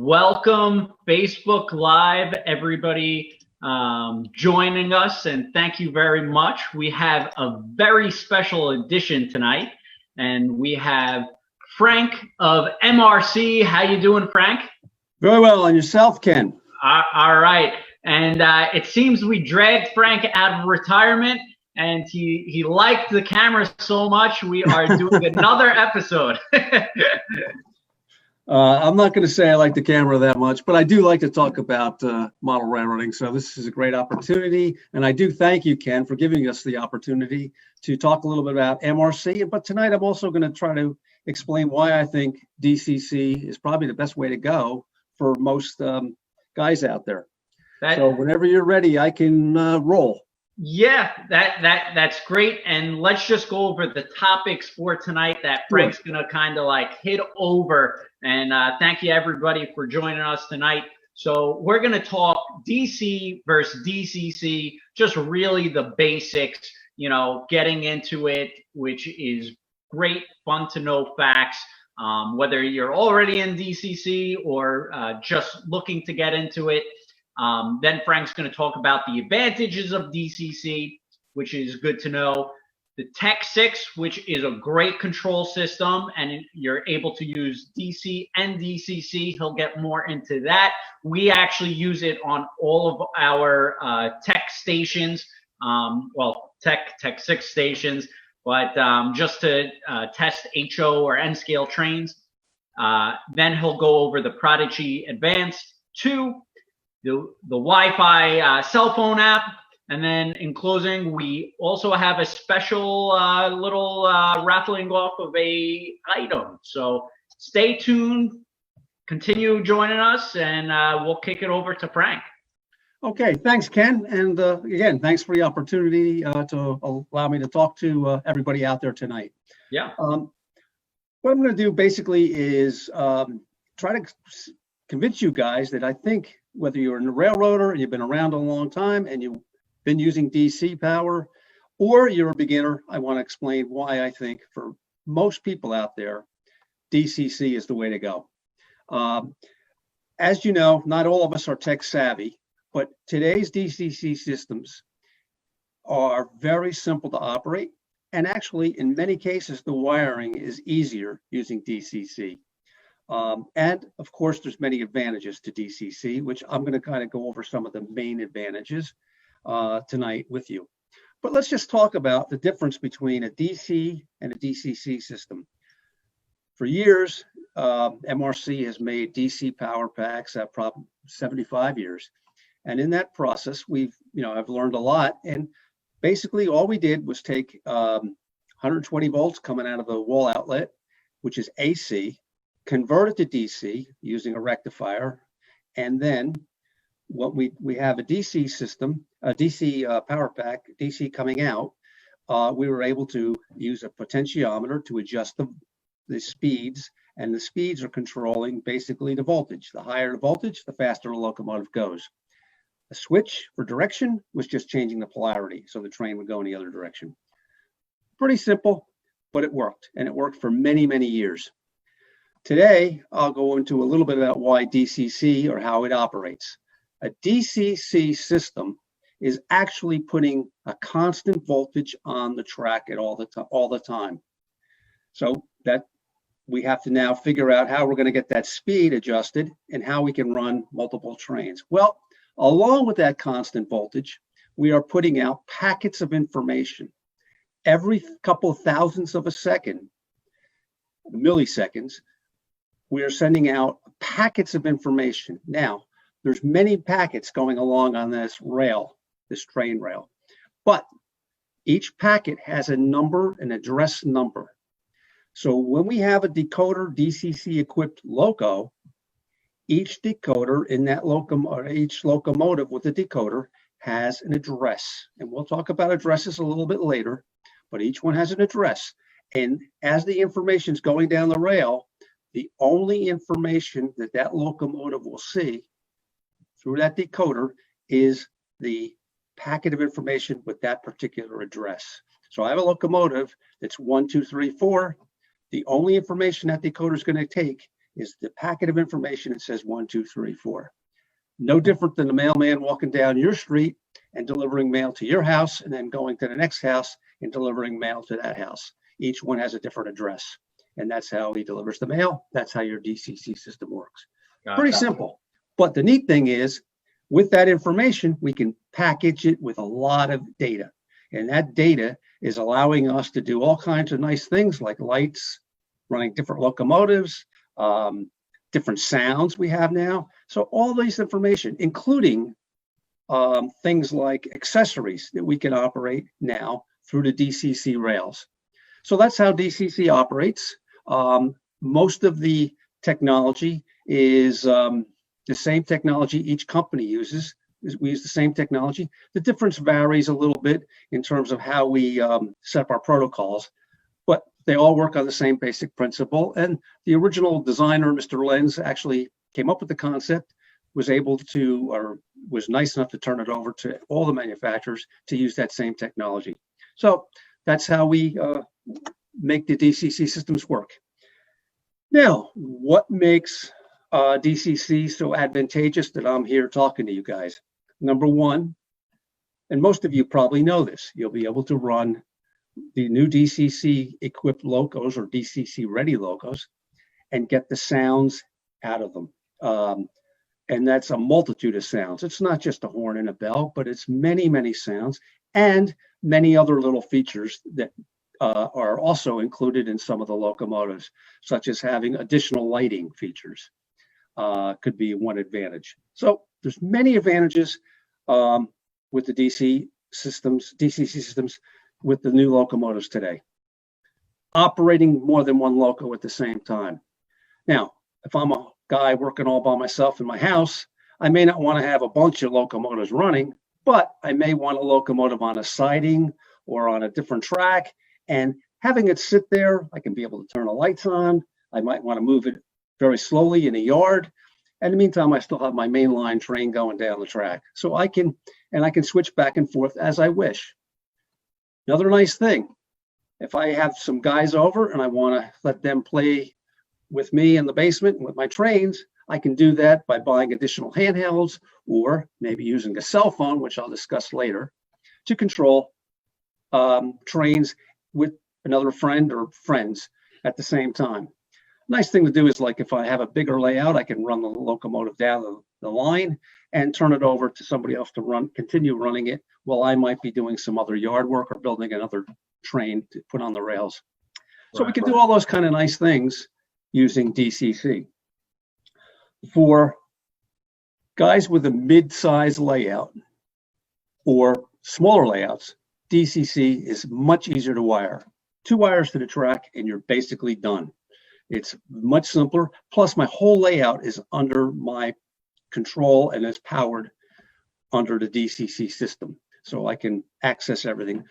Welcome, Facebook Live, everybody joining us, and thank you very much. We have a very special edition tonight, and we have Frank of MRC. How you doing, Frank? Very well, and yourself, Ken? All right, and it seems we dragged Frank out of retirement, and he liked the camera so much, we are doing another episode. I'm not going to say I like the camera that much, but I do like to talk about model railroading. So this is a great opportunity. And I do thank you, Ken, for giving us the opportunity to talk a little bit about MRC. But tonight I'm also going to try to explain why I think DCC is probably the best way to go for most guys out there. So whenever you're ready, I can roll. Yeah, that's great. And let's just go over the topics for tonight that Frank's going to kind of like hit over. And thank you, everybody, for joining us tonight. So we're going to talk DC versus DCC, just really the basics, you know, getting into it, which is great, fun to know facts, whether you're already in DCC or just looking to get into it. Then Frank's going to talk about the advantages of DCC, which is good to know. The Tech 6, which is a great control system, and you're able to use DC and DCC. He'll get more into that. We actually use it on all of our Tech stations, well, Tech 6 stations, but just to test HO or N-scale trains. Then he'll go over the Prodigy Advanced 2, the Wi-Fi cell phone app, and then in closing, we also have a special little raffling off of a item. So stay tuned, continue joining us, and we'll kick it over to Frank. Okay, thanks, Ken. And again, thanks for the opportunity to allow me to talk to everybody out there tonight. Yeah. What I'm going to do basically is try to convince you guys that I think whether you're a railroader and you've been around a long time and you've been using DC power, or you're a beginner, I want to explain why I think for most people out there, DCC is the way to go. As you know, not all of us are tech savvy, but today's DCC systems are very simple to operate. And actually, in many cases, the wiring is easier using DCC. And of course, there's many advantages to DCC, which I'm going to kind of go over some of the main advantages tonight with you. But let's just talk about the difference between a DC and a DCC system. For years, MRC has made DC power packs, probably 75 years. And in that process, I've learned a lot. And basically all we did was take 120 volts coming out of the wall outlet, which is AC, convert it to DC using a rectifier, and then when we have a DC system, a DC power pack, DC coming out, we were able to use a potentiometer to adjust the speeds, and the speeds are controlling basically the voltage. The higher the voltage, the faster the locomotive goes. A switch for direction was just changing the polarity, so the train would go in the other direction. Pretty simple, but it worked, and it worked for many, many years. Today, I'll go into a little bit about why DCC or how it operates. A DCC system is actually putting a constant voltage on the track at all the time. So that we have to now figure out how we're going to get that speed adjusted and how we can run multiple trains. Well, along with that constant voltage, we are putting out packets of information. Every couple of thousandths of a second, milliseconds, we are sending out packets of information. Now, there's many packets going along on this rail, this train rail, but each packet has a number, an address number. So when we have a decoder DCC equipped loco, each decoder in that each locomotive with a decoder has an address. And we'll talk about addresses a little bit later, but each one has an address. And as the information is going down the rail, the only information that locomotive will see through that decoder is the packet of information with that particular address. So I have a locomotive that's 1, 2, 3, 4. The only information that decoder is going to take is the packet of information that says 1, 2, 3, 4. No different than the mailman walking down your street and delivering mail to your house and then going to the next house and delivering mail to that house. Each one has a different address, and that's how he delivers the mail. That's how your DCC system works. Pretty simple. But the neat thing is, with that information, we can package it with a lot of data. And that data is allowing us to do all kinds of nice things like lights, running different locomotives, different sounds we have now. So all these information, including things like accessories that we can operate now through the DCC rails. So that's how DCC operates. Most of the technology is the same technology each company uses. We use the same technology. The difference varies a little bit in terms of how we set up our protocols, but they all work on the same basic principle. And the original designer, Mr. Lenz, actually came up with the concept, was able to, or was nice enough to turn it over to all the manufacturers to use that same technology. So that's how we make the DCC systems work. Now, what makes DCC so advantageous that I'm here talking to you guys? Number one, and most of you probably know this, you'll be able to run the new DCC equipped locos or DCC ready locos and get the sounds out of them. And that's a multitude of sounds. It's not just a horn and a bell, but it's many, many sounds and many other little features that are also included in some of the locomotives, such as having additional lighting features. Could be one advantage. So there's many advantages with the DCC systems with the new locomotives today. Operating more than one loco at the same time. Now, if I'm a guy working all by myself in my house, I may not want to have a bunch of locomotives running, but I may want a locomotive on a siding or on a different track, and having it sit there, I can be able to turn the lights on. I might want to move it very slowly in a yard. In the meantime, I still have my mainline train going down the track. So I can switch back and forth as I wish. Another nice thing, if I have some guys over and I want to let them play with me in the basement with my trains, I can do that by buying additional handhelds or maybe using a cell phone, which I'll discuss later, to control trains with another friend or friends at the same time. Nice thing to do is, like, if I have a bigger layout, I can run the locomotive down the line and turn it over to somebody else to continue running it while I might be doing some other yard work or building another train to put on the rails. So we can do all those kind of nice things using DCC. For guys with a mid-size layout or smaller layouts, DCC is much easier to wire. 2 wires to the track and you're basically done. It's much simpler. Plus, my whole layout is under my control and is powered under the DCC system. So I can access everything.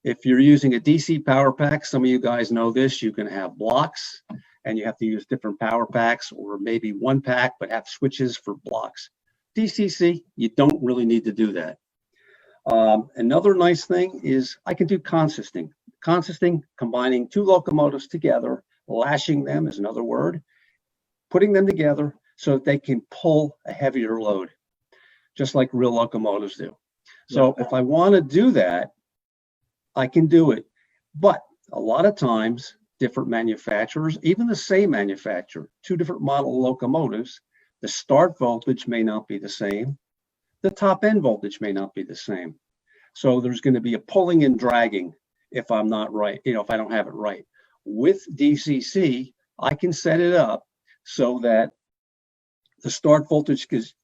If you're using a DC power pack, some of you guys know this, you can have blocks and you have to use different power packs, or maybe one pack, but have switches for blocks. DCC, you don't really need to do that. Another nice thing is I can do consisting. Consisting, combining 2 locomotives together, lashing them is another word, putting them together so that they can pull a heavier load, just like real locomotives do. So if I want to do that, I can do it. But a lot of times, different manufacturers, even the same manufacturer, 2 different model locomotives, the start voltage may not be the same. The top end voltage may not be the same. So there's going to be a pulling and dragging if I'm not right, if I don't have it right. With DCC, I can set it up so that the start voltages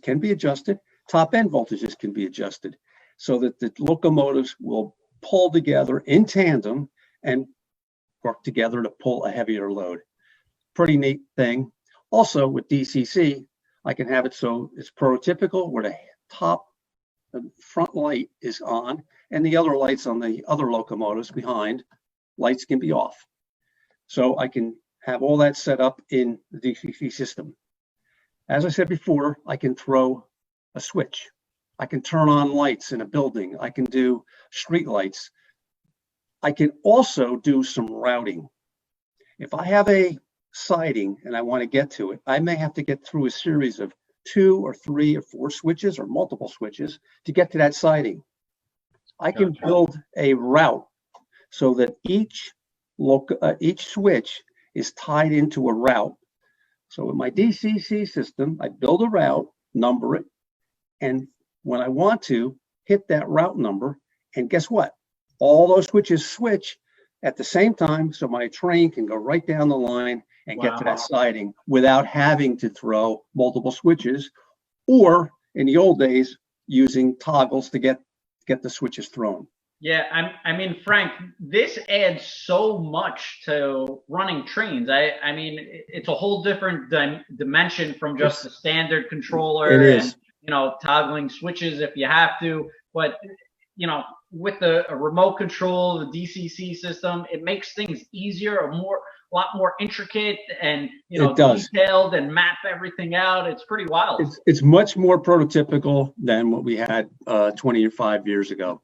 can be adjusted, top end voltages can be adjusted, so that the locomotives will pull together in tandem and work together to pull a heavier load. Pretty neat thing. Also with DCC, I can have it so it's prototypical where the front light is on and the other lights on the other locomotives behind, lights can be off. So I can have all that set up in the DCC system. As I said before, I can throw a switch. I can turn on lights in a building. I can do street lights. I can also do some routing. If I have a siding and I want to get to it, I may have to get through a series of 2 or 3 or 4 switches or multiple switches to get to that siding. I can build a route so that each switch is tied into a route. So in my DCC system, I build a route, number it, and when I want to, hit that route number, and guess what? All those switches switch at the same time, so my train can go right down the line and get to that siding without having to throw multiple switches, or in the old days, using toggles to get the switches thrown. Yeah, I mean, Frank, this adds so much to running trains. I mean, it's a whole different dimension from just the standard controller and, you know, toggling switches if you have to. But, you know, with a remote control, the DCC system, it makes things easier, a lot more intricate and, you know, detailed, and map everything out. It's pretty wild. It's much more prototypical than what we had 25 years ago.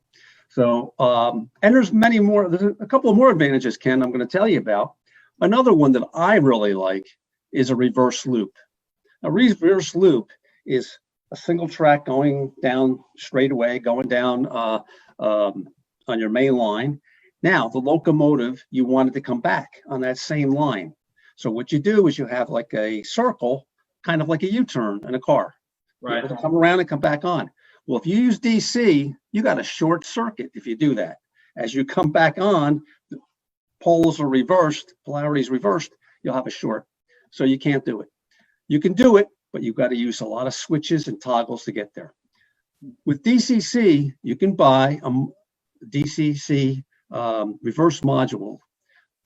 So, and there's a couple of more advantages, Ken, I'm going to tell you about. Another one that I really like is a reverse loop. A reverse loop is a single track going down straight away, going down on your main line. Now, the locomotive, you want it to come back on that same line. So what you do is you have like a circle, kind of like a U-turn in a car. Right. You're able to come around and come back on. Well, if you use DC, you got a short circuit if you do that. As you come back on, the poles are reversed, polarity is reversed, you'll have a short. So you can't do it. You can do it, but you've got to use a lot of switches and toggles to get there. With DCC, you can buy a DCC reverse module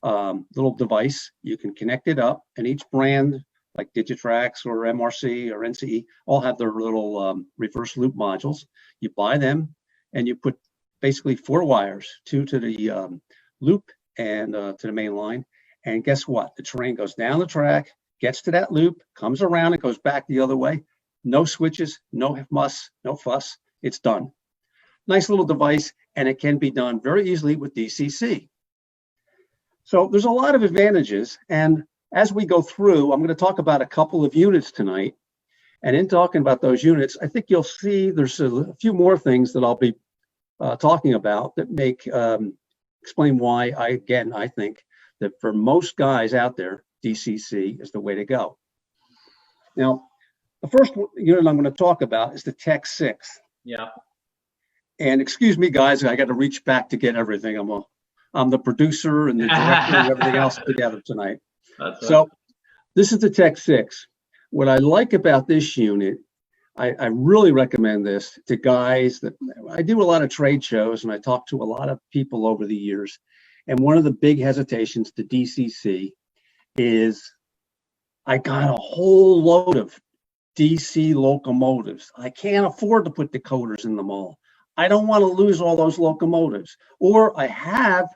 little device. You can connect it up, and each brand, like Digitrax or MRC or NCE, all have their little reverse loop modules. You buy them, and you put basically 4 wires, 2 to the loop and to the main line. And guess what? The train goes down the track, gets to that loop, comes around, and goes back the other way. No switches, no muss, no fuss. It's done. Nice little device, and it can be done very easily with DCC. So there's a lot of advantages, and as we go through, I'm going to talk about a couple of units tonight. And in talking about those units, I think you'll see there's a few more things that I'll be talking about that make explain why I think that for most guys out there, DCC is the way to go. Now, the first unit I'm going to talk about is the Tech 6. Yeah. And excuse me, guys, I got to reach back to get everything. I'm the producer and the director and everything else together tonight. So this is the Tech 6. What I like about this unit, I really recommend this to guys that I do a lot of trade shows and I talk to a lot of people over the years. And one of the big hesitations to DCC is I got a whole load of DC locomotives. I can't afford to put decoders in them all. I don't want to lose all those locomotives. Or I have,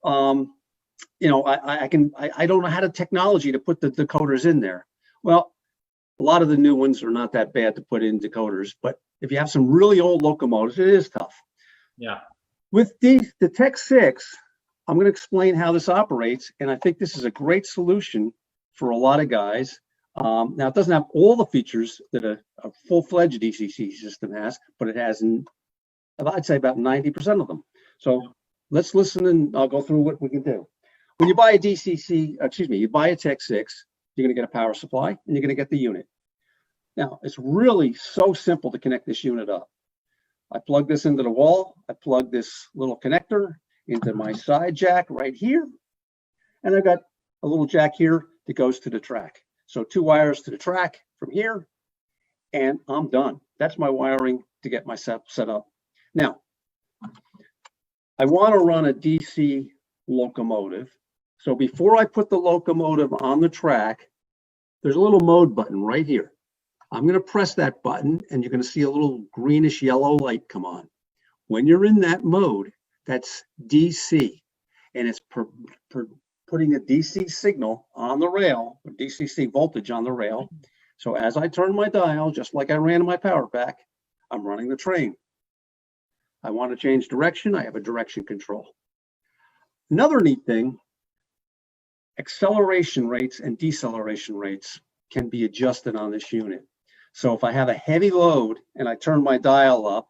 you know, I don't know how to technology to put the decoders in there. Well, a lot of the new ones are not that bad to put in decoders, but if you have some really old locomotives, it is tough. Yeah. With the Tech 6, I'm going to explain how this operates, and I think this is a great solution for a lot of guys. Now, it doesn't have all the features that a full-fledged DCC system has, but it has, I'd say, about 90% of them. So let's listen, and I'll go through what we can do. When you buy a you buy a Tech 6, you're going to get a power supply, and you're going to get the unit. Now, it's really so simple to connect this unit up. I plug this into the wall. I plug this little connector into my side jack right here. And I've got a little jack here that goes to the track. So 2 wires to the track from here, and I'm done. That's my wiring to get myself set up. Now, I want to run a DC locomotive. So before I put the locomotive on the track, there's a little mode button right here. I'm going to press that button, and you're going to see a little greenish yellow light come on. When you're in that mode, that's DC, and it's putting a DC signal on the rail, or DCC voltage on the rail. So as I turn my dial, just like I ran my power back, I'm running the train. I want to change direction. I have a direction control. Another neat thing, acceleration rates and deceleration rates can be adjusted on this unit. So if I have a heavy load and I turn my dial up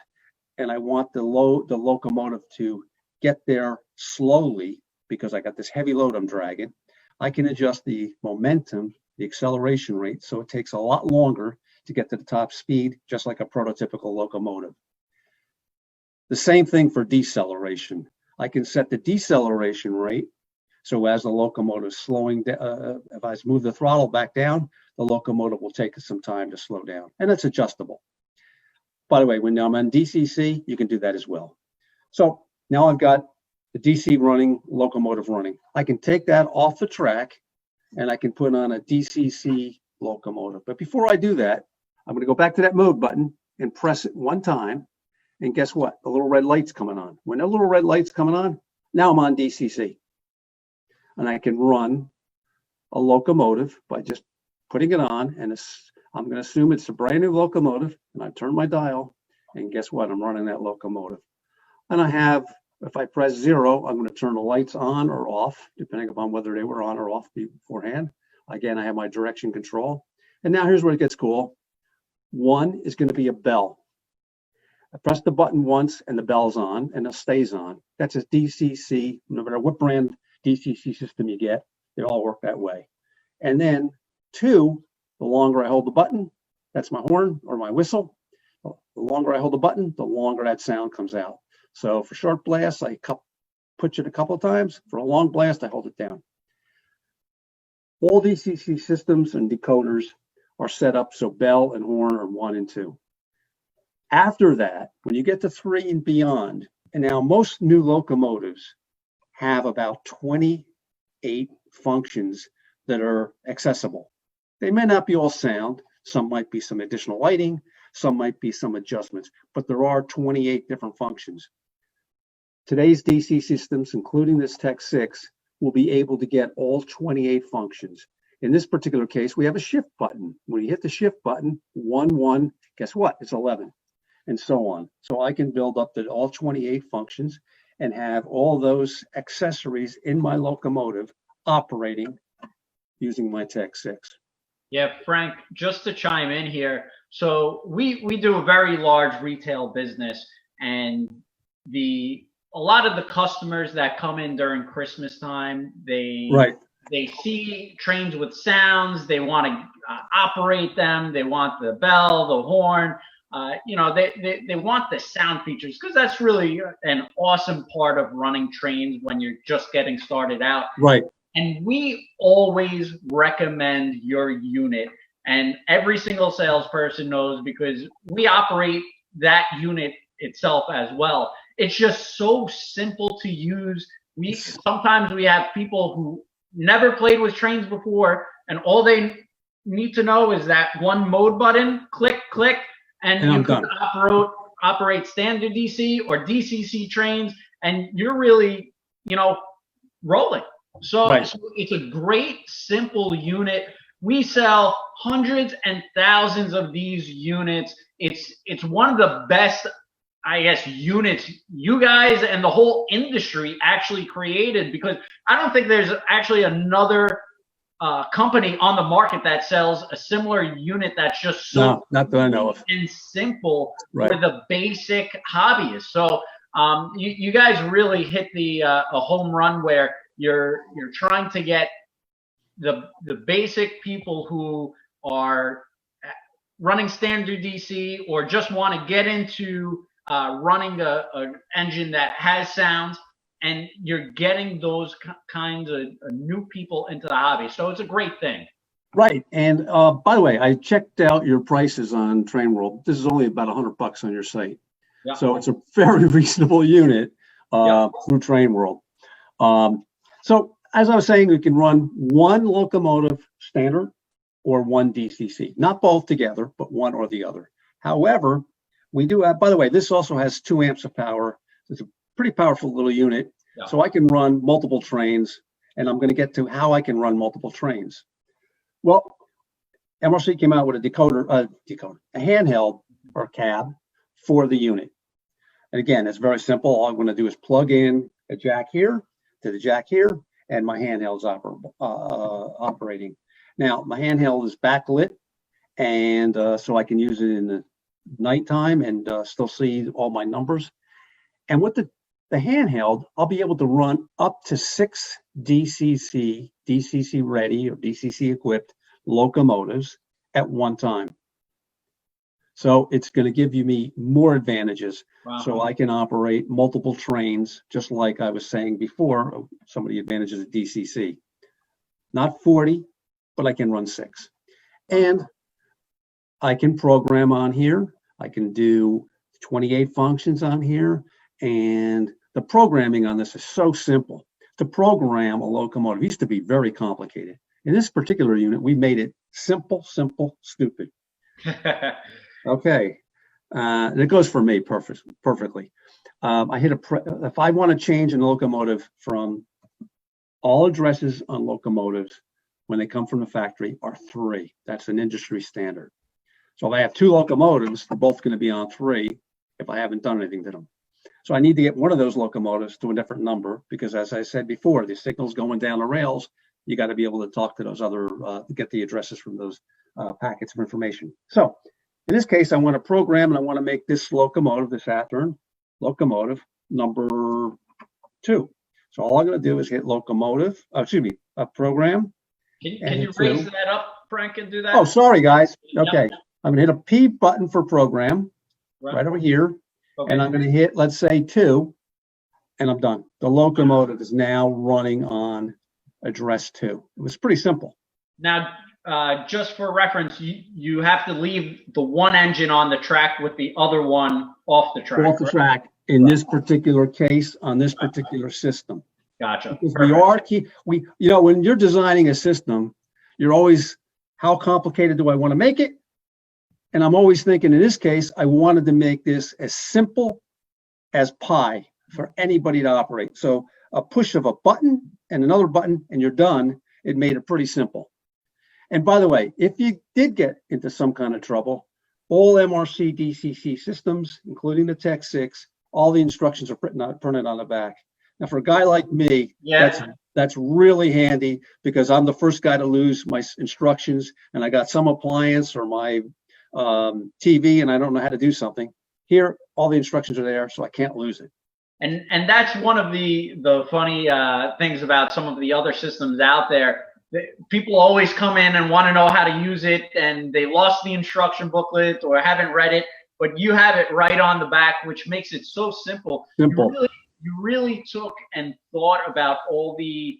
and I want the locomotive to get there slowly because I got this heavy load I'm dragging, I can adjust the momentum, the acceleration rate, so it takes a lot longer to get to the top speed, just like a prototypical locomotive. The same thing for deceleration. I can set the deceleration rate, so as the locomotive is slowing down, if I move the throttle back down, the locomotive will take some time to slow down, and it's adjustable. By the way, when I'm on DCC, you can do that as well. So now I've got the DC running, locomotive running. I can take that off the track and I can put on a DCC locomotive. But before I do that, I'm going to go back to that mode button and press it one time. And guess what? The little red light's coming on. When that little red light's coming on, now I'm on DCC. And I can run a locomotive by just putting it on. And I'm going to assume it's a brand new locomotive. And I turn my dial. And guess what? I'm running that locomotive. And I have, if I press 0, I'm going to turn the lights on or off, depending upon whether they were on or off beforehand. Again, I have my direction control. And now here's where it gets cool. 1 is going to be a bell. I press the button once and the bell's on and it stays on. That's a DCC, no matter what brand DCC system you get, they all work that way. And then 2, the longer I hold the button, that's my horn or my whistle. The longer I hold the button, the longer that sound comes out. So for short blasts, I push it a couple of times. For a long blast, I hold it down. All DCC systems and decoders are set up so bell and horn are 1 and 2. After that, when you get to 3 and beyond, and now most new locomotives have about 28 functions that are accessible. They may not be all sound. Some might be some additional lighting. Some might be some adjustments, but there are 28 different functions. Today's DC systems, including this Tech 6, will be able to get all 28 functions. In this particular case, we have a shift button. When you hit the shift button, 1, 1, guess what? It's 11, and so on. So I can build up to all 28 functions and have all those accessories in my locomotive operating using my Tech 6. Yeah, Frank, just to chime in here. So we do a very large retail business, and a lot of the customers that come in during Christmas time, they see trains with sounds, they want to operate them, they want the bell, the horn, they want the sound features, because that's really an awesome part of running trains when you're just getting started out. Right. And we always recommend your unit, and every single salesperson knows, because we operate that unit itself as well. It's just so simple to use. Sometimes we have people who never played with trains before, and all they need to know is that one mode button, click, click, and you can operate standard DC or DCC trains, and you're really, rolling. So it's a great, simple unit. We sell hundreds and thousands of these units. It's one of the best, I guess, units you guys and the whole industry actually created, because I don't think there's actually another company on the market that sells a similar unit that's just so not that I know of, and simple for the basic hobbyist. So you guys really hit a home run where you're trying to get the basic people who are running standard DC or just want to get into running a engine that has sounds, and you're getting those kinds of new people into the hobby. So it's a great thing. Right. And by the way, I checked out your prices on TrainWorld. This is only about $100 on your site. Yeah. So it's a very reasonable unit through TrainWorld. So as I was saying, we can run one locomotive standard or one DCC, not both together, but one or the other. However, we do have, by the way, this also has 2 amps of power. It's a pretty powerful little unit. Yeah. So I can run multiple trains, and I'm going to get to how I can run multiple trains. Well, MRC came out with a a handheld or cab for the unit. And again, it's very simple. All I'm going to do is plug in a jack here to the jack here, and my handheld's operating. Now, my handheld is backlit, and so I can use it in the nighttime and still see all my numbers. And with the handheld, I'll be able to run up to 6 DCC ready or DCC equipped locomotives at one time. So it's going to give me more advantages. Wow. So I can operate multiple trains, just like I was saying before, some of the advantages of DCC. Not 40, but I can run 6. And I can program on here. I can do 28 functions on here. And the programming on this is so simple. To program a locomotive used to be very complicated. In this particular unit, we made it simple, stupid. Okay, and it goes for me perfectly. I hit if I want to change a locomotive from all addresses on locomotives when they come from the factory are 3. That's an industry standard. So if I have 2 locomotives, they're both going to be on 3 if I haven't done anything to them. So I need to get one of those locomotives to a different number because, as I said before, the signal's going down the rails. You got to be able to talk to those other, get the addresses from those packets of information. So in this case, I want to program and I want to make this locomotive, this Saturn locomotive number 2. So all I'm going to do is hit locomotive, program. Can you raise that up, Frank, and do that? Oh, sorry, guys. Okay. Yep. I'm going to hit a P button for program right over here. Okay. And I'm going to hit, let's say 2, and I'm done. The locomotive is now running on address 2. It was pretty simple. Now, just for reference, you have to leave the one engine on the track with the other one off the track. Off the track in this particular case on this particular system. Gotcha. Because when you're designing a system, you're always, how complicated do I want to make it? And I'm always thinking, in this case, I wanted to make this as simple as pie for anybody to operate. So a push of a button and another button and you're done. It made it pretty simple. And by the way, if you did get into some kind of trouble, all MRC DCC systems, including the Tech 6, all the instructions are printed on the back. Now, for a guy like me, that's really handy because I'm the first guy to lose my instructions and I got some appliance or my TV and I don't know how to do something. Here, all the instructions are there, so I can't lose it. And that's one of the funny things about some of the other systems out there. People always come in and want to know how to use it, and they lost the instruction booklet or haven't read it, but you have it right on the back, which makes it so simple. You really took and thought about all the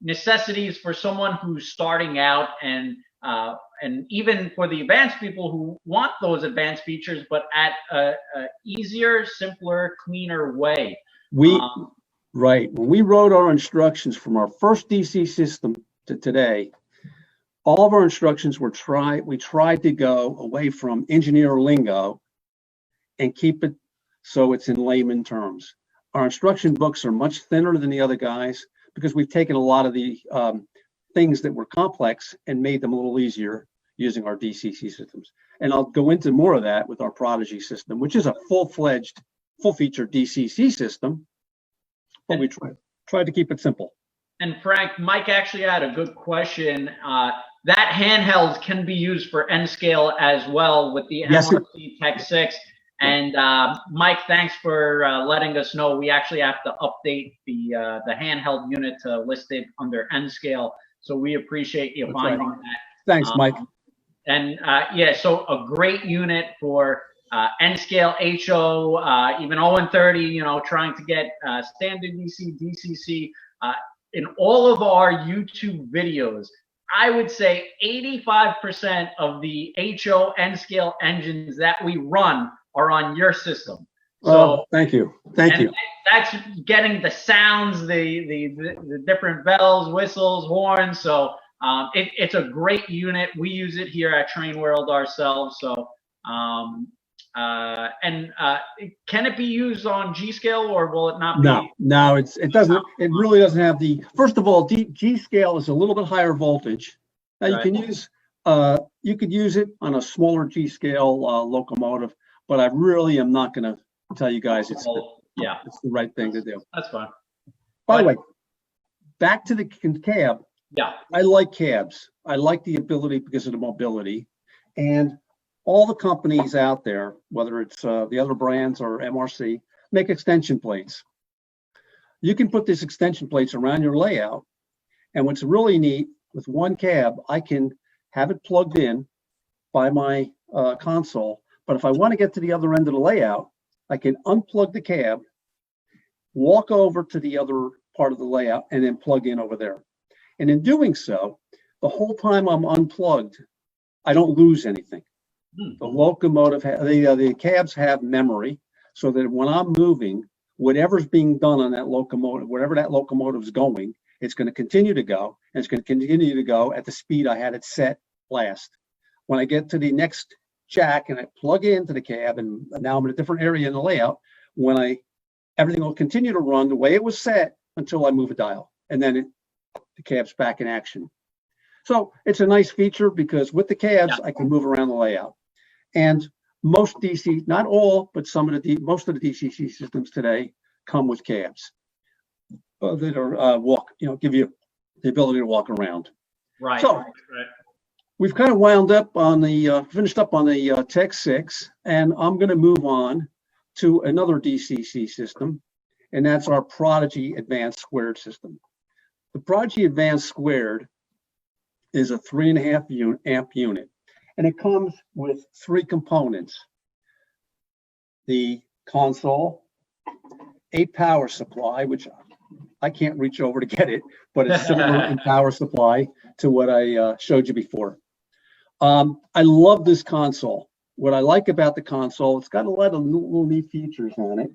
necessities for someone who's starting out, and even for the advanced people who want those advanced features, but at a easier, simpler, cleaner way. Right. When we wrote our instructions from our first DC system to today, all of our instructions we tried to go away from engineer lingo and keep it so it's in layman terms. Our instruction books are much thinner than the other guys because we've taken a lot of the things that were complex and made them a little easier using our DCC systems. And I'll go into more of that with our Prodigy system, which is a full-fledged, full-featured DCC system, but we tried to keep it simple. And Frank, Mike actually had a good question. That handheld can be used for N-scale as well with the MRC Tech 6. And Mike, thanks for letting us know. We actually have to update the handheld unit to list it under N-scale. So we appreciate you finding that. Thanks, Mike. And so a great unit for N-scale, HO, even O and 30, trying to get standard DC, DCC. In all of our YouTube videos, I would say 85% of the HO N-scale engines that we run are on your system. So thank you. Thank you. That's getting the sounds, the different bells, whistles, horns. So it's a great unit. We use it here at TrainWorld ourselves. So can it be used on G scale or will it not be? No, it doesn't. It really doesn't have the. First of all, G scale is a little bit higher voltage. Now you could use it on a smaller G scale locomotive, but I really am not going to tell you guys it's the right thing to do. That's fine. By the way, back to the cab. Yeah. I like cabs. I like the ability because of the mobility, and all the companies out there, whether it's the other brands or MRC, make extension plates. You can put these extension plates around your layout, and what's really neat with one cab, I can have it plugged in by my console. But if I want to get to the other end of the layout, I can unplug the cab, walk over to the other part of the layout, and then plug in over there. And in doing so, the whole time I'm unplugged, I don't lose anything. The locomotive, the cabs have memory, so that when I'm moving, whatever's being done on that locomotive, wherever that locomotive's going, it's going to continue to go, and it's going to continue to go at the speed I had it set last. When I get to the next jack and I plug into the cab, and now I'm in a different area in the layout, everything will continue to run the way it was set until I move a dial, and then the cab's back in action. So it's a nice feature because with the cabs, I can move around the layout. And most DC, not all, but most of the DCC systems today come with cabs that are give you the ability to walk around. Right. So we've kind of wound up on finished up on the Tech 6, and I'm going to move on to another DCC system, and that's our Prodigy Advanced Squared system. The Prodigy Advanced Squared is a 3.5 amp unit, and it comes with 3 components: the console, a power supply, which I can't reach over to get it, but it's similar in power supply to what I showed you before. I love this console. What I like about the console, it's got a lot of little neat features on it.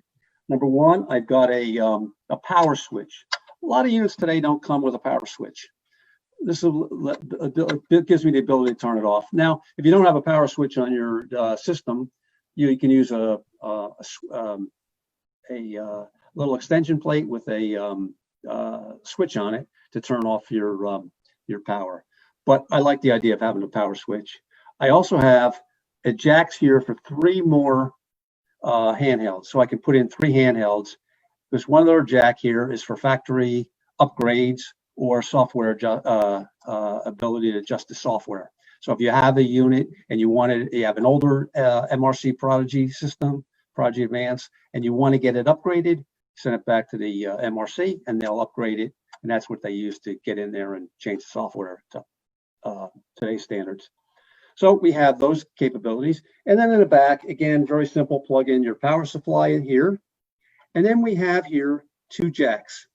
Number one, I've got a power switch. A lot of units today don't come with a power switch. This gives me the ability to turn it off. Now, if you don't have a power switch on your system, you can use a little extension plate with a switch on it to turn off your power. But I like the idea of having a power switch. I also have jacks here for 3 more handhelds, so I can put in 3 handhelds. There's one other jack here is for factory upgrades or software ability to adjust the software. So if you have a unit and you have an older MRC Prodigy system, Prodigy Advanced, and you want to get it upgraded, send it back to the MRC and they'll upgrade it. And that's what they use to get in there and change the software to today's standards. So we have those capabilities. And then in the back, again, very simple, plug in your power supply in here. And then we have here 2 jacks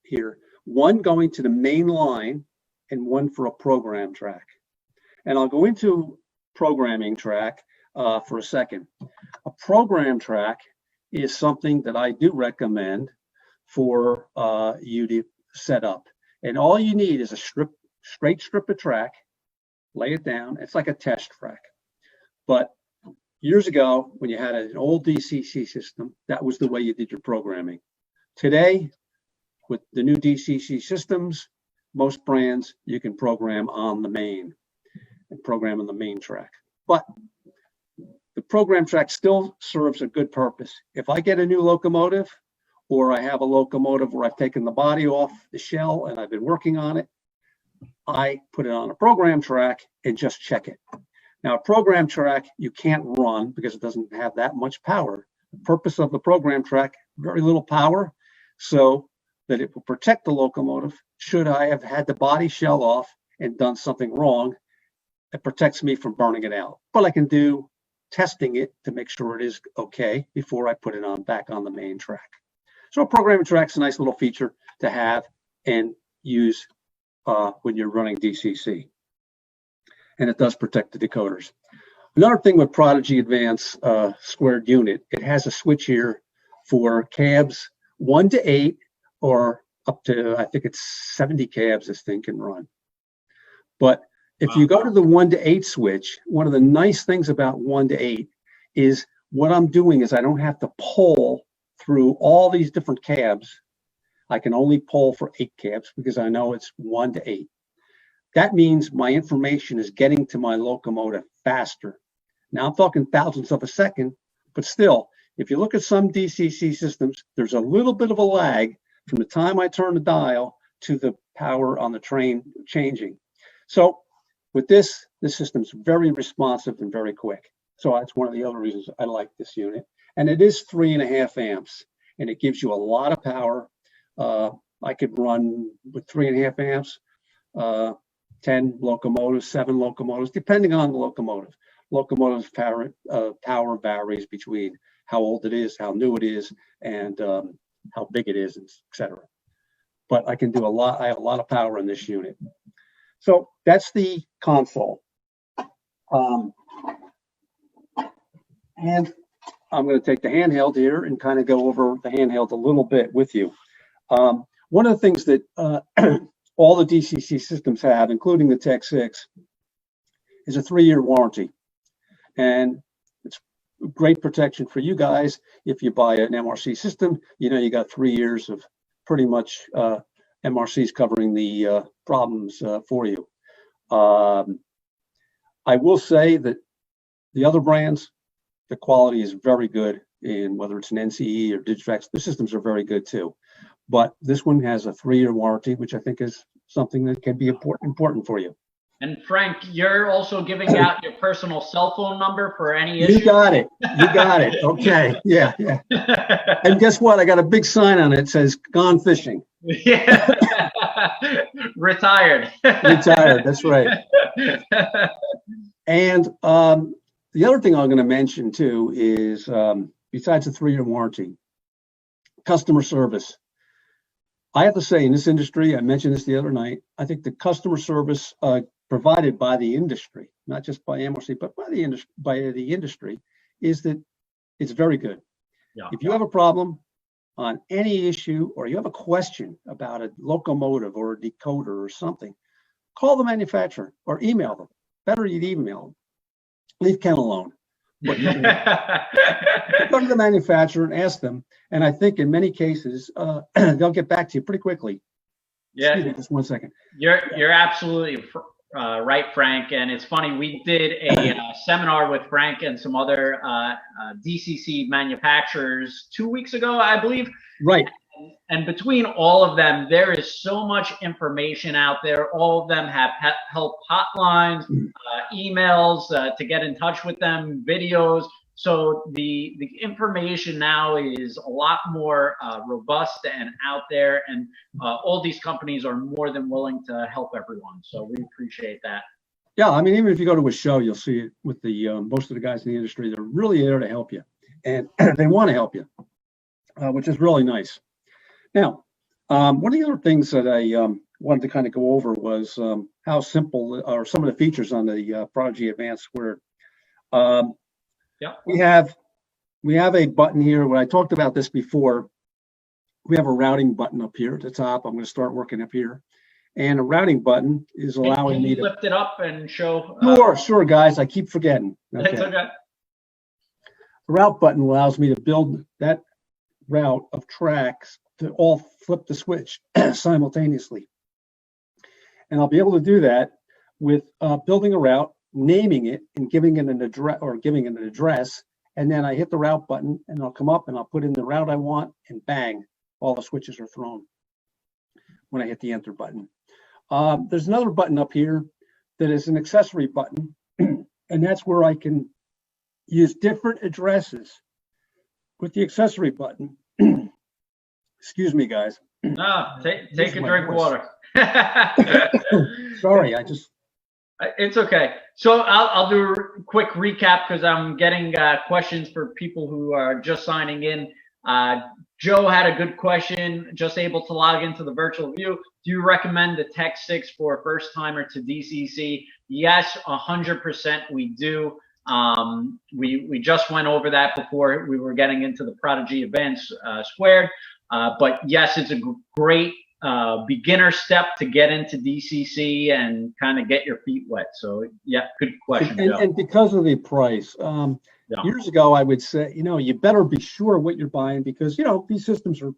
here, one going to the main line and one for a program track. And I'll go into programming track for a second. A program track is something that I do recommend for you to set up. And all you need is a straight strip of track, lay it down. It's like a test track. But years ago, when you had an old DCC system, that was the way you did your programming. Today, with the new DCC systems, most brands, you can program on the main and program on the main track. But the program track still serves a good purpose. If I get a new locomotive, or I have a locomotive where I've taken the body off the shell and I've been working on it, I put it on a program track and just check it. Now, a program track you can't run because it doesn't have that much power. The purpose of the program track, very little power, so that it will protect the locomotive should I have had the body shell off and done something wrong. It protects me from burning it out. But I can do testing it to make sure it is okay before I put it back on the main track. So a programming track is a nice little feature to have and use when you're running DCC. And it does protect the decoders. Another thing with Prodigy Advanced Squared Unit, it has a switch here for cabs 1 to 8 or up to, I think it's 70 cabs this thing can run. But if you go to the 1 to 8 switch, one of the nice things about 1 to 8 is what I'm doing is I don't have to pull through all these different cabs. I can only pull for 8 cabs because I know it's 1 to 8. That means my information is getting to my locomotive faster. Now I'm talking thousandths of a second, but still, if you look at some DCC systems, there's a little bit of a lag from the time I turn the dial to the power on the train changing. So with this system's very responsive and very quick. So that's one of the other reasons I like this unit. And it is 3.5 amps, and it gives you a lot of power. I could run with 3.5 amps, 10 locomotives, 7 locomotives, depending on the locomotive. Locomotive's power varies between how old it is, how new it is, and how big it is, etc. But I can do a lot. I have a lot of power in this unit. So that's the console. And I'm going to take the handheld here and kind of go over the handheld a little bit with you. One of the things that all the DCC systems have, including the Tech 6, is a 3-year warranty. And it's great protection for you guys. If you buy an MRC system, you know you got 3 years of pretty much MRCs covering the problems for you. I will say that the other brands, the quality is very good, in whether it's an NCE or Digitrax, the systems are very good too. But this one has a 3-year warranty, which I think is something that can be important for you. And Frank, you're also giving out your personal cell phone number for any issue? You got it. You got it. Okay. Yeah. Yeah. And guess what? I got a big sign on it that says "Gone Fishing." Yeah. Retired. Retired. That's right. And the other thing I'm going to mention too is, besides the 3-year warranty, customer service. I have to say, in this industry, I mentioned this the other night, I think the customer service provided by the industry, not just by MRC, but by the industry, is that it's very good. Yeah. If you have a problem on any issue, or you have a question about a locomotive or a decoder or something, call the manufacturer or email them. Better you'd email them. Leave Ken alone. But go to the manufacturer and ask them, and I think in many cases they'll get back to you pretty quickly. Yeah, excuse me, just 1 second. You're absolutely right, Frank. And it's funny, we did a seminar with Frank and some other DCC manufacturers 2 weeks ago, I believe. Right. And between all of them, there is so much information out there. All of them have help hotlines, emails to get in touch with them, videos. So the information now is a lot more robust and out there, and all these companies are more than willing to help everyone. So we appreciate that. Yeah, I mean, even if you go to a show, you'll see it with the most of the guys in the industry. They're really there to help you, and they want to help you, which is really nice. Now, one of the other things that I wanted to kind of go over was how simple are some of the features on the Prodigy Advanced Squared. Yeah, we have a button here. When I talked about this before, we have a routing button up here at the top. I'm going to start working up here, and a routing button is allowing me to lift it up and show. Sure, guys. I keep forgetting. Okay. It's okay. The route button allows me to build that route of tracks to all flip the switch simultaneously, and I'll be able to do that with building a route, naming it, and giving it an address, and then I hit the route button, and I'll come up and I'll put in the route I want, and bang, all the switches are thrown when I hit the enter button. There's another button up here that is an accessory button, and that's where I can use different addresses with the accessory button. Excuse me, guys. No, take a drink of water. Sorry, It's okay. So I'll do a quick recap because I'm getting questions for people who are just signing in. Joe had a good question, just able to log into the virtual view. Do you recommend the Tech 6 for a first timer to DCC? Yes, 100% we do. We just went over that before we were getting into the Prodigy Advanced Squared. But yes, it's a great beginner step to get into DCC and kind of get your feet wet. So yeah, good question. And because of the price, years ago I would say, you better be sure what you're buying, because these systems are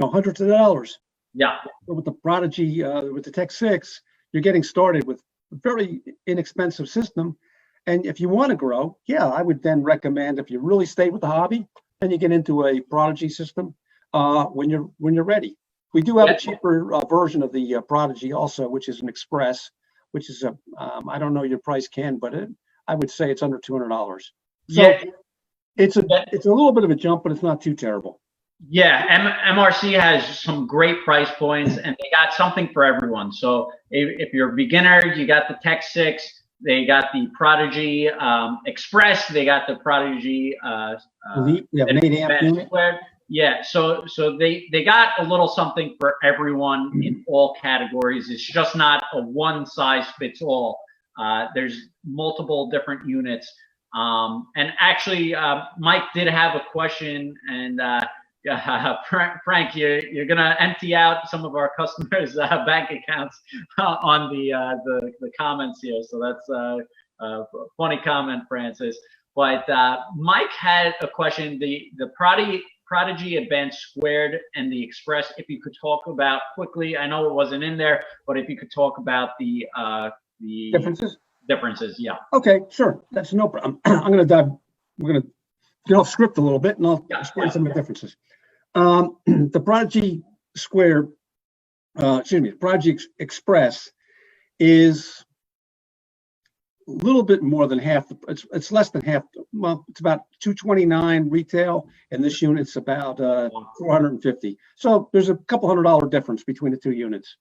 hundreds of dollars. Yeah. But with the Prodigy, with the Tech 6, you're getting started with a very inexpensive system. And if you want to grow, I would then recommend, if you really stay with the hobby and you get into a Prodigy system, when you're ready. We do have a cheaper version of the Prodigy also, which is an Express, which is I don't know your price, Ken, but I would say it's under $200. So Yeah. it's a little bit of a jump, but it's not too terrible. Yeah, MRC has some great price points, and they got something for everyone. So if you're a beginner, you got the Tech 6. They got the Prodigy Express. They got the Prodigy Elite. We have an 8 amp unit. Yeah, so they got a little something for everyone in all categories. It's just not a one size fits all. There's multiple different units. And actually, Mike did have a question, and Frank, you're gonna empty out some of our customers' bank accounts on the comments here. So that's a funny comment, Francis. But Mike had a question. The Prodigy Advanced Squared and the Express, if you could talk about quickly. I know it wasn't in there, but if you could talk about the differences, yeah. Okay, sure. That's no problem. We're gonna get off script a little bit, and I'll explain some of the differences. The Prodigy Square, Prodigy Express is a little bit more than half. It's less than half. Well, it's about $229 retail, and this unit's about $450. So there's a couple $100 difference between the two units.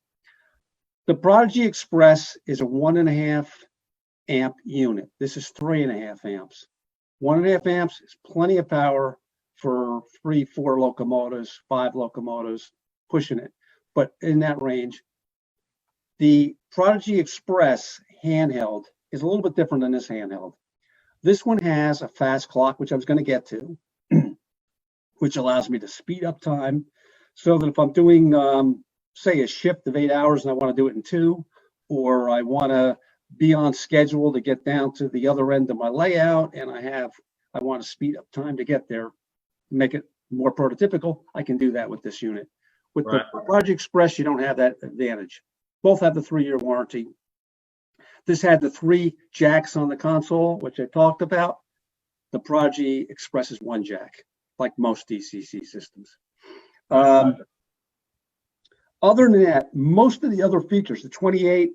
The Prodigy Express is a 1.5 amp unit. This is 3.5 amps. 1.5 amps is plenty of power for 3, 4 locomotives, 5 locomotives, pushing it, but in that range. The Prodigy Express handheld is a little bit different than this handheld. This one has a fast clock, which I was going to get to, which allows me to speed up time, so that if I'm doing, say, a shift of 8 hours and I want to do it in 2, or I want to be on schedule to get down to the other end of my layout, and I want to speed up time to get there, make it more prototypical, I can do that with this unit. With the Prodigy Express, you don't have that advantage. Both have the 3-year warranty. This had the 3 jacks on the console, which I talked about. The Prodigy Express is 1 jack, like most DCC systems. Other than that, most of the other features, the 28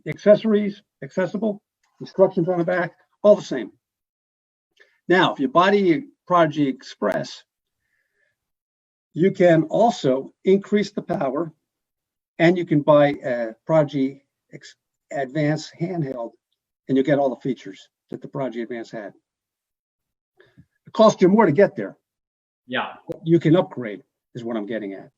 accessories, accessible, instructions on the back, all the same. Now, if you buy the Prodigy Express, you can also increase the power, and you can buy a Prodigy Advanced handheld, and you'll get all the features that the Prodigy Advanced had. It costs you more to get there. Yeah. You can upgrade, is what I'm getting at.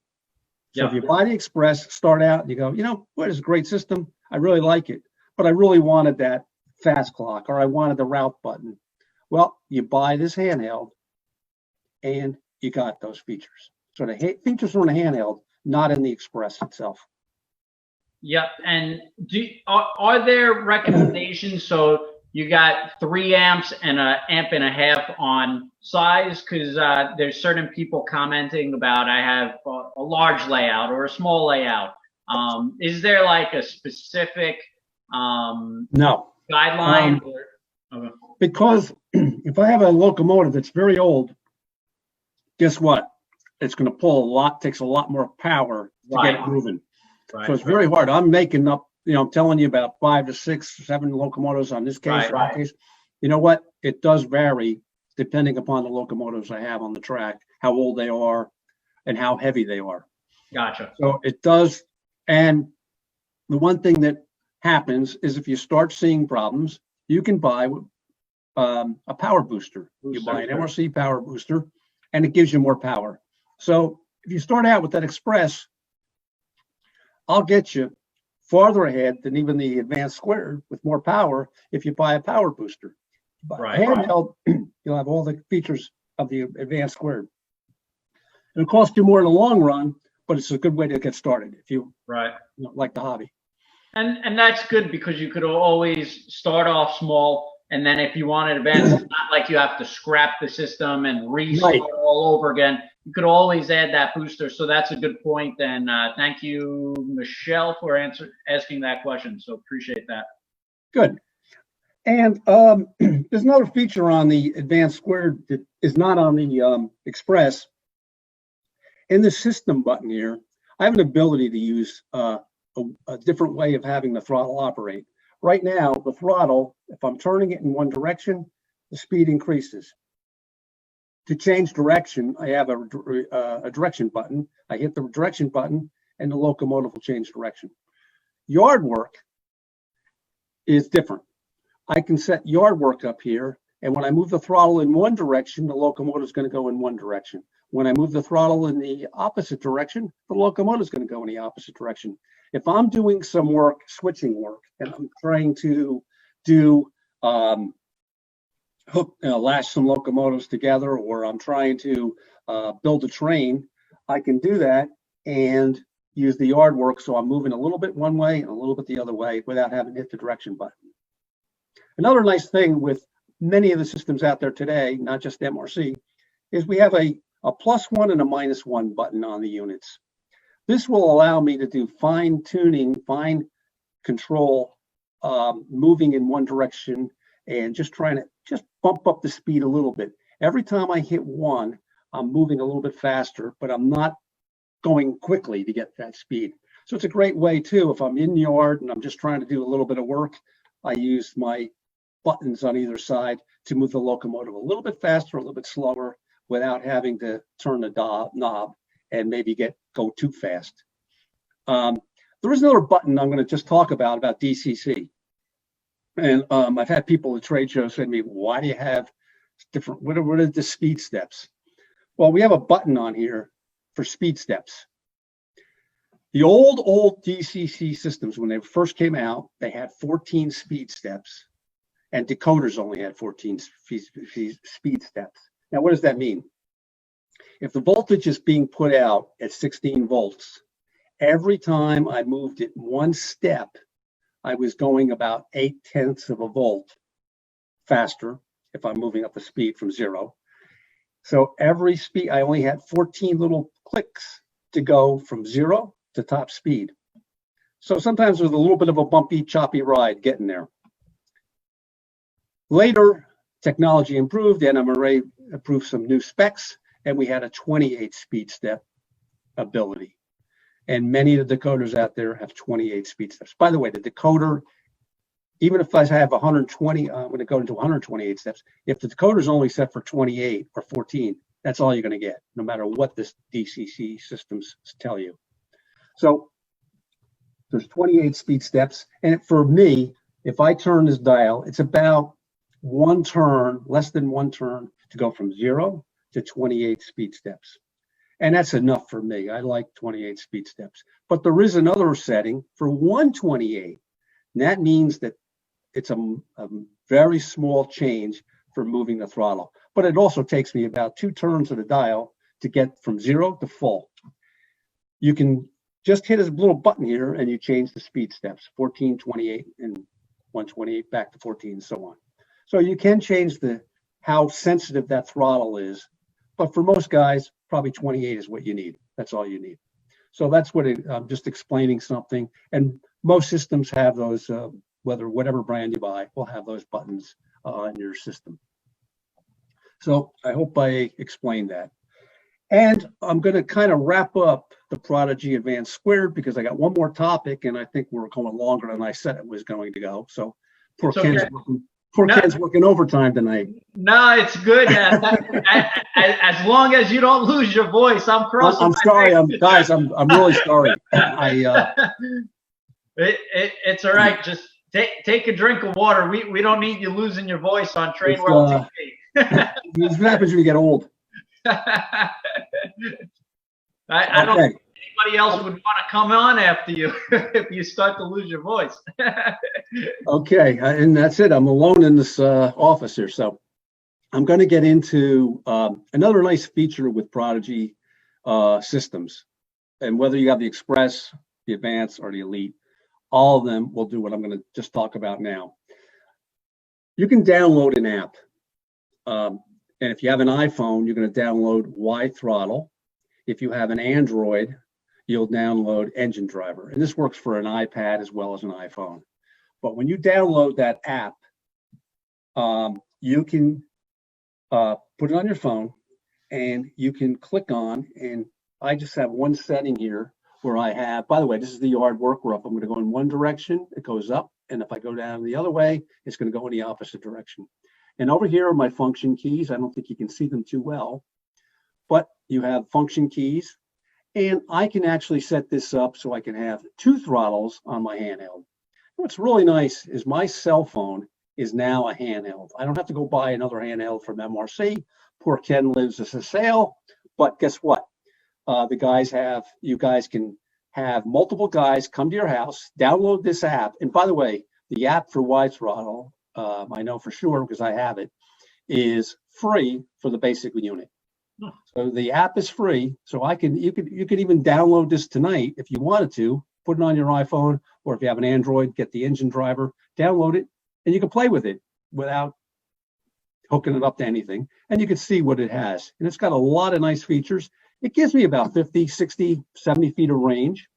So if you buy the Express, start out, and you go, what is a great system? I really like it, but I really wanted that fast clock, or I wanted the route button. Well, you buy this handheld, and you got those features. So the features are in the handheld, not in the Express itself. Yep. And are there recommendations? So you got 3 amps and an 1.5 amp on size, because there's certain people commenting about, I have a large layout or a small layout. Is there like a specific no guideline? Okay. Because if I have a locomotive that's very old, guess what? It's going to pull a lot, takes a lot more power to get it moving. So it's very hard. I'm making up, I'm telling you about 5 to 6, 7 locomotives on this case. Case. You know what? It does vary depending upon the locomotives I have on the track, how old they are, and how heavy they are. Gotcha. So it does. And the one thing that happens is if you start seeing problems, you can buy a power booster. You buy an MRC power booster, and it gives you more power. So if you start out with that Express, I'll get you farther ahead than even the Advanced Squared with more power if you buy a power booster. Handheld, you'll have all the features of the Advanced Squared. It'll cost you more in the long run, but it's a good way to get started if you like the hobby. And that's good, because you could always start off small, and then if you want to advance, it's not like you have to scrap the system and restart all over again. You could always add that booster. So that's a good point. And thank you, Michelle, for asking that question. So appreciate that. Good. And there's another feature on the Advanced Squared that is not on the Express. In the system button here, I have an ability to use a different way of having the throttle operate. Right now, the throttle, if I'm turning it in one direction, the speed increases. To change direction, I have a direction button. I hit the direction button and the locomotive will change direction. Yard work is different. I can set yard work up here, and when I move the throttle in one direction, the locomotive is going to go in one direction. When I move the throttle in the opposite direction, the locomotive is going to go in the opposite direction. If I'm doing some work, switching work, and I'm trying to do lash some locomotives together, or I'm trying to build a train, I can do that and use the yard work. So I'm moving a little bit one way and a little bit the other way without having to hit the direction button. Another nice thing with many of the systems out there today, not just MRC, is we have a +1 and a -1 button on the units. This will allow me to do fine tuning, fine control, moving in one direction and just trying to bump up the speed a little bit. Every time I hit one, I'm moving a little bit faster, but I'm not going quickly to get that speed. So it's a great way too, if I'm in the yard and I'm just trying to do a little bit of work, I use my buttons on either side to move the locomotive a little bit faster, a little bit slower, without having to turn the knob and maybe go too fast. There is another button I'm going to just talk about DCC. And I've had people at trade shows say to me, why do you have different, what are the speed steps? Well, we have a button on here for speed steps. The old DCC systems, when they first came out, they had 14 speed steps, and decoders only had 14 speed steps. Now, what does that mean? If the voltage is being put out at 16 volts, every time I moved it one step, I was going about 0.8 of a volt faster if I'm moving up the speed from 0. So every speed, I only had 14 little clicks to go from 0 to top speed. So sometimes there's a little bit of a bumpy, choppy ride getting there. Later, technology improved, and MRA approved some new specs, and we had a 28 speed step ability. And many of the decoders out there have 28 speed steps. By the way, the decoder, even if I have 120, I'm going to go into 128 steps. If the decoder is only set for 28 or 14, that's all you're going to get, no matter what this DCC systems tell you. So there's 28 speed steps. And for me, if I turn this dial, it's about one turn, less than one turn, to go from 0 to 28 speed steps. And that's enough for me. I like 28 speed steps. But there is another setting for 128. And that means that it's a very small change for moving the throttle. But it also takes me about 2 turns of the dial to get from 0 to full. You can just hit a little button here and you change the speed steps, 14, 28, and 128 back to 14 and so on. So you can change how sensitive that throttle is. But for most guys, probably 28 is what you need. That's all you need. So that's what I'm just explaining something. And most systems have those, whatever brand you buy, will have those buttons in your system. So I hope I explained that. And I'm going to kind of wrap up the Prodigy Advanced Squared because I got one more topic, and I think we're going longer than I said it was going to go. So poor Ken's working overtime tonight. No, it's good. As long as you don't lose your voice, I'm crossing. I'm sorry, guys. I'm really sorry. It's all right. Just take a drink of water. We don't need you losing your voice on TrainWorldTV. This happens when you get old. I don't think anybody else would want to come on after you if you start to lose your voice. Okay, and that's it. I'm alone in this office here, so I'm going to get into another nice feature with Prodigy systems. And whether you have the Express, the Advanced, or the Elite, all of them will do what I'm going to just talk about now. You can download an app. And if you have an iPhone, you're going to download Y Throttle. If you have an Android, you'll download Engine Driver. And this works for an iPad as well as an iPhone. But when you download that app, you can put it on your phone and you can click on and I just have one setting here where I have, by the way, this is the yard worker up. I'm going to go in one direction, it goes up. And if I go down the other way, it's going to go in the opposite direction. And over here are my function keys. I don't think you can see them too well, but you have function keys. And I can actually set this up so I can have two throttles on my handheld. What's really nice is my cell phone is now a handheld. I don't have to go buy another handheld from MRC. Poor Ken lives as a sale, but guess what? You guys can have multiple guys come to your house, download this app. And by the way, the app for Y Throttle, I know for sure because I have it, is free for the basic unit. So the app is free. So you could even download this tonight if you wanted to, put it on your iPhone, or if you have an Android, get the engine driver, download it, and you can play with it without hooking it up to anything. And you can see what it has. And it's got a lot of nice features. It gives me about 50, 60, 70 feet of range.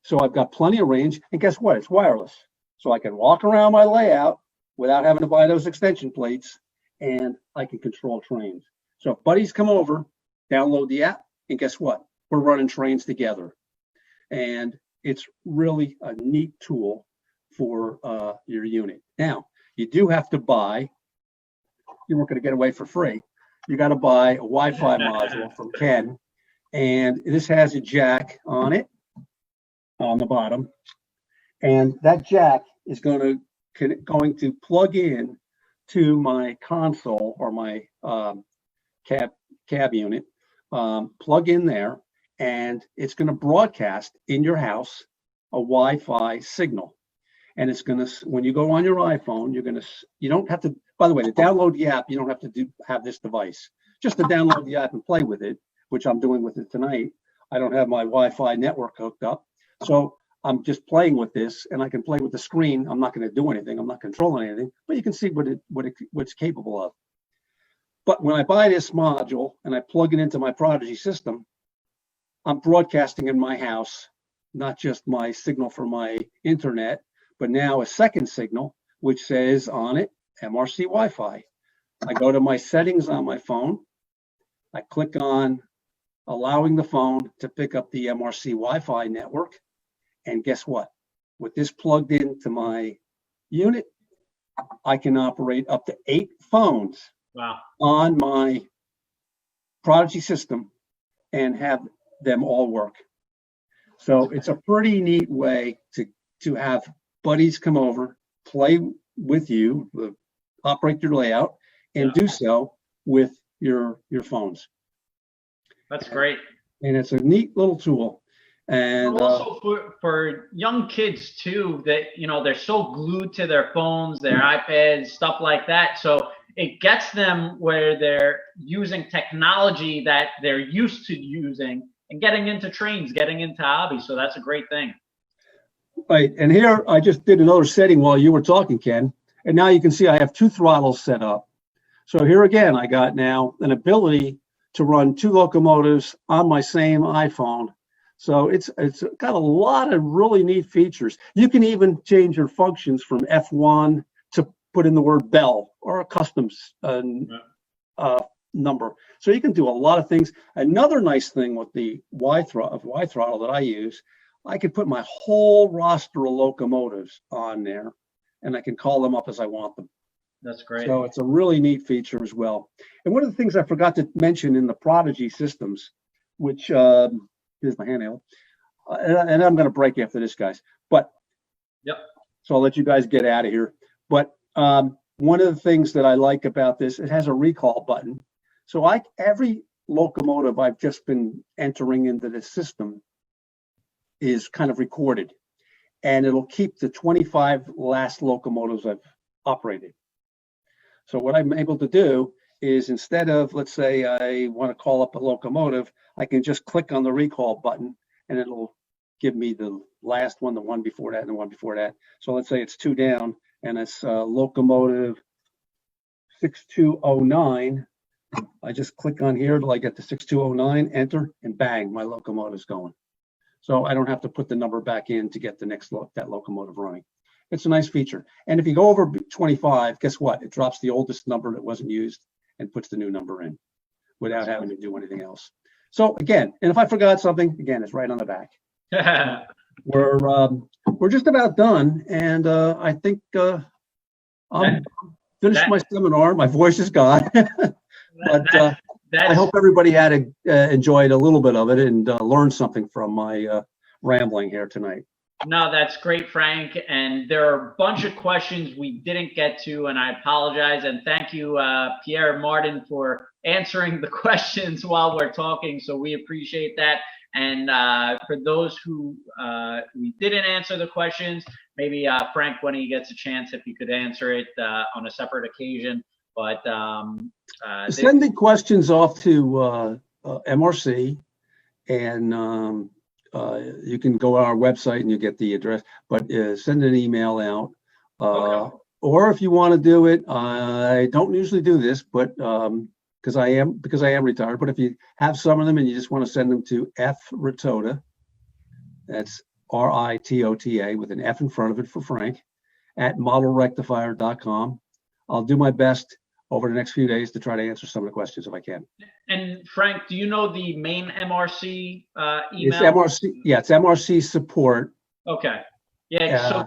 So I've got plenty of range. And guess what? It's wireless. So I can walk around my layout without having to buy those extension plates, and I can control trains. So if buddies come over, download the app, and guess what? We're running trains together. And it's really a neat tool for your unit. Now, you do have to buy, you weren't going to get away for free. You got to buy a Wi-Fi module from Ken, and this has a jack on it on the bottom, and that jack is going to plug in to my console or my cab unit, plug in there, and it's going to broadcast in your house a Wi-Fi signal. And it's going to, when you go on your iPhone, you don't have to, by the way, to download the app, you don't have to have this device. Just to download the app and play with it, which I'm doing with it tonight. I don't have my Wi-Fi network hooked up. So I'm just playing with this, and I can play with the screen. I'm not going to do anything. I'm not controlling anything, but you can see what it's capable of. But when I buy this module and I plug it into my Prodigy system, I'm broadcasting in my house, not just my signal for my internet, but now a second signal, which says on it, MRC Wi-Fi. I go to my settings on my phone. I click on allowing the phone to pick up the MRC Wi-Fi network. And guess what? With this plugged into my unit, I can operate up to 8 phones on my Prodigy system and have them all work. So it's a pretty neat way to have buddies come over, play with you, operate your layout, and do so with your phones. That's great. And it's a neat little tool. And also for young kids too, that they're so glued to their phones, their iPads, stuff like that. So it gets them where they're using technology that they're used to using and getting into trains, getting into hobbies. So that's a great thing. Right. And here I just did another setting while you were talking, Ken. And now you can see I have 2 throttles set up. So here again, I got now an ability to run 2 locomotives on my same iPhone. So it's got a lot of really neat features. You can even change your functions from F1 to put in the word bell or a customs number. So you can do a lot of things. Another nice thing with the Y throttle that I use, I can put my whole roster of locomotives on there, and I can call them up as I want them. That's great. So it's a really neat feature as well. And one of the things I forgot to mention in the Prodigy systems, which here's my handheld, and I'm going to break after this, guys. But so I'll let you guys get out of here. But one of the things that I like about this, it has a recall button. So every locomotive I've just been entering into the system is kind of recorded, and it'll keep the 25 last locomotives I've operated. So what I'm able to do is, instead of, let's say I want to call up a locomotive, I can just click on the recall button and it'll give me the last one, the one before that, and the one before that. So let's say it's 2 down and it's locomotive 6209. I just click on here till I get to 6209, enter, and bang, my locomotive's going. So I don't have to put the number back in to get the next that locomotive running. It's a nice feature. And if you go over 25, guess what? It drops the oldest number that wasn't used and puts the new number in without having to do anything else. So again, and if I forgot something, again, it's right on the back. We're just about done, and I think I'm finished my seminar. My voice is gone, but I hope everybody had enjoyed a little bit of it and learned something from my rambling here tonight. No, that's great, Frank. And there are a bunch of questions we didn't get to, and I apologize. And thank you, Pierre and Martin, for answering the questions while we're talking. So we appreciate that. And for those who we didn't answer the questions, maybe Frank, when he gets a chance, if he could answer it on a separate occasion. But send the questions off to MRC, and you can go on our website and you get the address. But send an email out, okay. Or if you want to do it, I don't usually do this, but because I am retired. But if you have some of them and you just want to send them to Ritota, that's RITOTA with an F in front of it for Frank, at modelrectifier.com. I'll do my best over the next few days to try to answer some of the questions if I can. And Frank, do you know the main MRC email? It's MRC. Yeah, it's MRC support. Okay. Yeah. So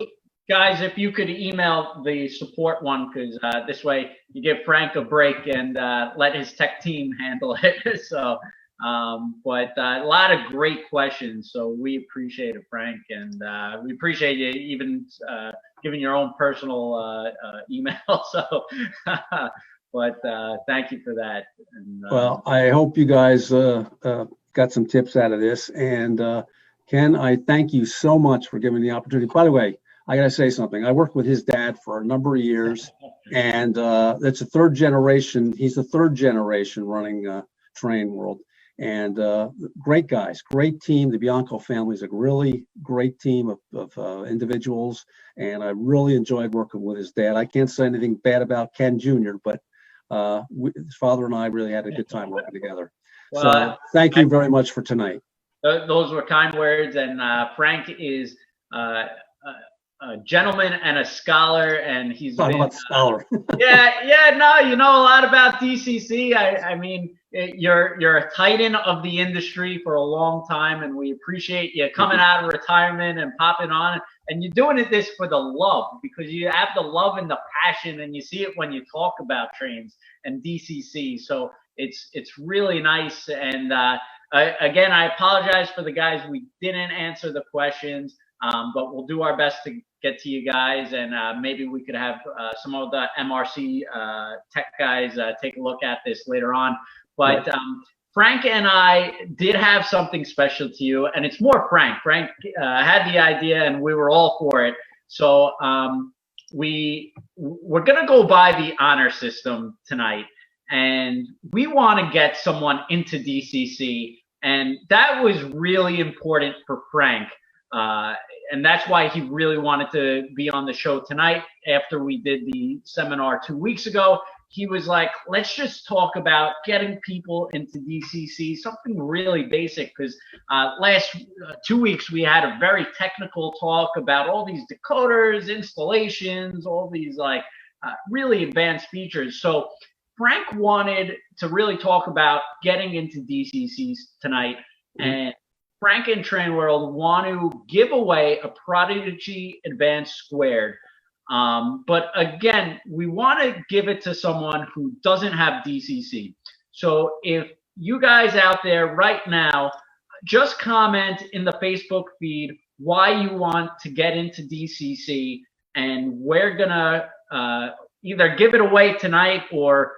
guys, if you could email the support one, because this way you give Frank a break and let his tech team handle it. So, but a lot of great questions. So we appreciate it, Frank, and we appreciate you even giving your own personal email. So. But thank you for that. And, well, I hope you guys got some tips out of this. And Ken, I thank you so much for giving me the opportunity. By the way, I got to say something. I worked with his dad for a number of years, and that's a third generation. He's the third generation running TrainWorld. And great guys, great team. The Bianco family is a really great team of individuals. And I really enjoyed working with his dad. I can't say anything bad about Ken Jr., but his father and I really had a good time working together. Well, so thank you very much for tonight. Those were kind words, and Frank is a gentleman and a scholar, and he's not a scholar. No, you know a lot about DCC. I mean, you're a titan of the industry for a long time, and we appreciate you coming out of retirement and popping on. And you're doing this for the love, because you have the love and the passion, and you see it when you talk about trains and DCC. So it's really nice. And again, I apologize for the guys we didn't answer the questions, but we'll do our best to get to you guys, and maybe we could have some of the MRC tech guys take a look at this later on. But Frank and I did have something special to you, and it's more Frank. Frank had the idea, and we were all for it. So we're gonna go by the honor system tonight, and we want to get someone into DCC, and that was really important for Frank, and that's why he really wanted to be on the show tonight. After we did the seminar 2 weeks ago, he was like, let's just talk about getting people into DCC, something really basic, because last 2 weeks we had a very technical talk about all these decoders, installations, all these like really advanced features. So Frank wanted to really talk about getting into DCCs tonight, and Frank and TrainWorld want to give away a Prodigy Advanced Squared. But again, we want to give it to someone who doesn't have DCC. So if you guys out there right now, just comment in the Facebook feed why you want to get into DCC, and we're gonna either give it away tonight or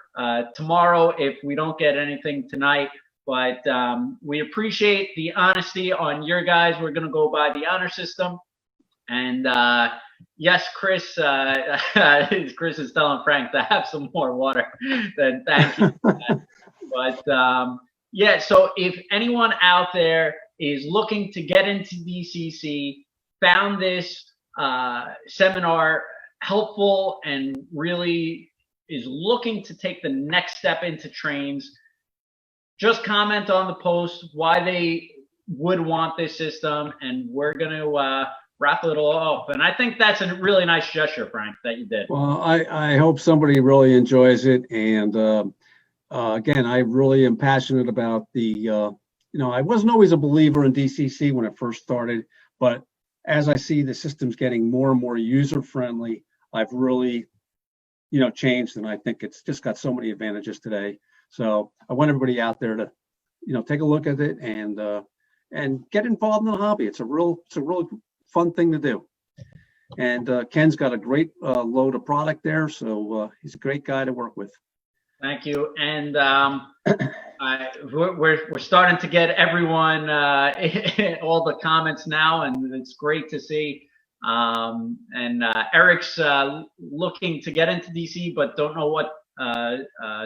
tomorrow if we don't get anything tonight. But we appreciate the honesty on your guys. We're gonna go by the honor system. And yes, Chris, Chris is telling Frank to have some more water. Then thank you for that. But yeah, so if anyone out there is looking to get into DCC, found this seminar helpful, and really is looking to take the next step into trains, just comment on the post why they would want this system, and we're going to raffle it all off. And I think that's a really nice gesture, Frank, that you did. Well, I hope somebody really enjoys it. And again, I really am passionate about the I wasn't always a believer in DCC when it first started, but as I see the systems getting more and more user-friendly, I've really, changed, and I think it's just got so many advantages today. So I want everybody out there to, take a look at it and get involved in the hobby. It's a real fun thing to do. And Ken's got a great load of product there, so he's a great guy to work with. Thank you. And we're starting to get everyone all the comments now, and it's great to see. And Eric's looking to get into DC, but don't know what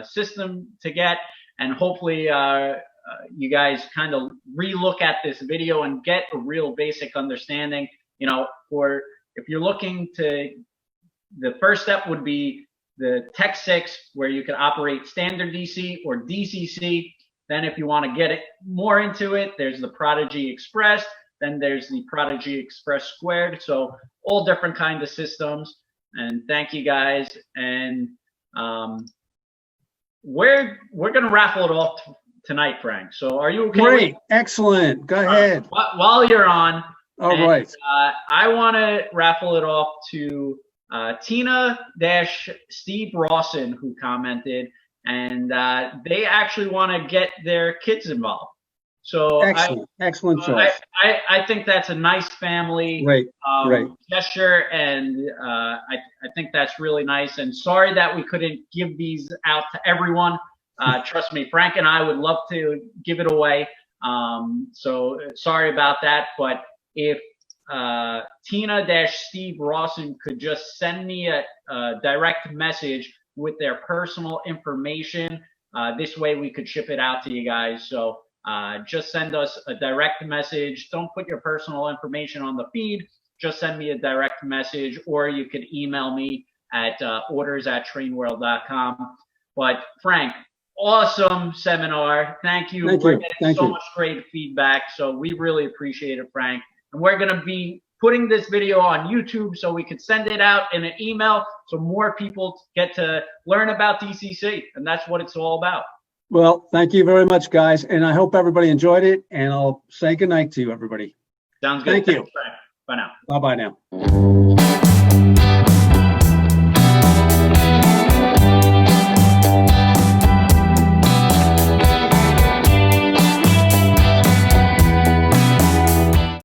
system to get. And hopefully you guys kind of relook at this video and get a real basic understanding. For if you're looking to, the first step would be the Tech 6, where you can operate standard DC or DCC. Then if you want to get it more into it, there's the Prodigy Express. Then there's the Prodigy Express Squared. So all different kinds of systems. And thank you guys. And we're going to raffle it off tonight, Frank. So are you okay? Great. Excellent. Go ahead. While you're on. All right. I want to raffle it off to Tina-Steve Rawson, who commented, and they actually want to get their kids involved. So excellent choice. I think that's a nice family gesture, and I think that's really nice. And sorry that we couldn't give these out to everyone. Trust me, Frank and I would love to give it away. So sorry about that, but if Tina-Steve Rawson could just send me a direct message with their personal information, this way we could ship it out to you guys. So just send us a direct message. Don't put your personal information on the feed. Just send me a direct message, or you could email me at orders@trainworld.com. But Frank, awesome seminar. Thank you. We're getting so much great feedback. So we really appreciate it, Frank. And we're going to be putting this video on YouTube so we could send it out in an email so more people get to learn about DCC. And that's what it's all about. Well, thank you very much, guys. And I hope everybody enjoyed it. And I'll say goodnight to you, everybody. Sounds good. Thank you. Thanks, Frank. Bye now. Bye-bye now.